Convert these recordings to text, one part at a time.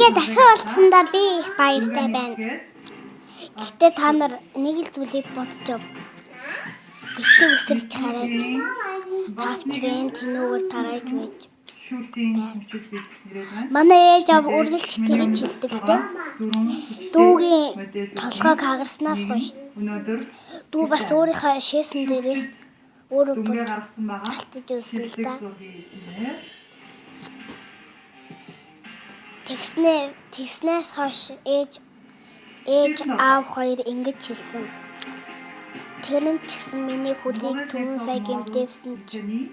Тэгээ дахин олцсондоо би их баяртай байна. Гэтэ та нар нэг л зүйлийг бодож ав. Бэлтэг үсэрч хараач. Тавчгийн тэнүүгээр тарааж байж. Манай ээж ав үргэлж тэгж хэлдэг л дээ. Дүүгийн толгойг хагарснаас хойш дүү бас өөрийнхөө шээсэн дээрээс өөрөө гаргасан байгаа. Талтаж үзсэн л да. Тэгснээс хойш ээж аав хоёр ингэж хэлсэн. Тэр нь ч гэсэн миний хүлийг түрүүн сая гэмтээсэн чинь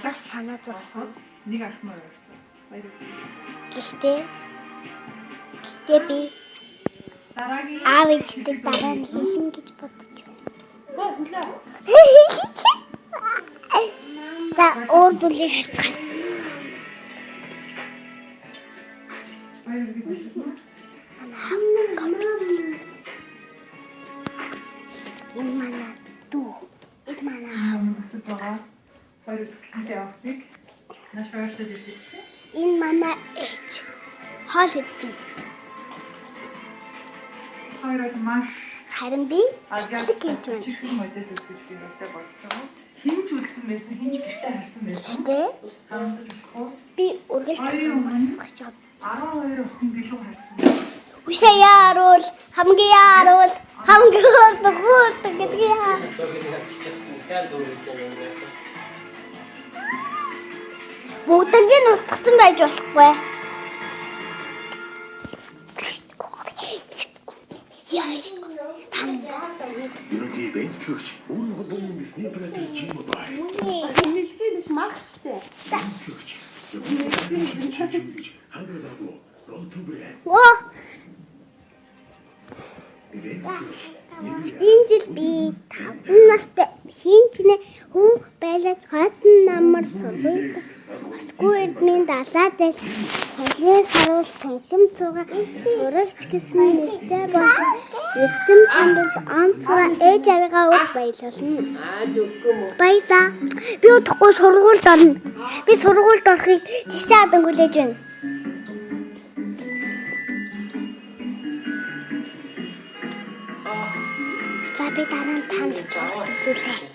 бас санаа зовсон. Нэг ахмаар баяр. Гэхдээ би аав ээжтэй дараа нь хийх гэж бодож байна. За өөр зүйлийг харцгаая. Энэ манай дүү. Энэ манай аав. Энэ манай ээж. Хоол идэх. Харин би ажиг гэж байна. Хинж үлдсэн байсан, хинж гэртээ харсан байсан. Би үргэлж гэж байна. 12 охин билүү харсан. Үшээ яаруул, хамгийн яаруул, хамгийн хөөрдөг гэдэг яа. Бүгднийг нь устгасан байж болохгүй. Иноки венцлөгч өөрөөр хэлбэл снайперийн жим бай. Хэлсэн биш магш штэ. Оо. Энэ жил би 5 настай хинчнэ хүү байлаж хотон намар сургуульд Осгүй эдмийн далаад л солиос харуул танхим цугаа сурагч гэсэн нэртэй болсон эрдэм чандад онцгой ээж авигаа үг баялуулна. Баялаа. Би удахгүй сургуульд орно. Би сургуульд орохыг тэгсэн адан хүлээж байна. За би дараа нь танд хэлүүлээ.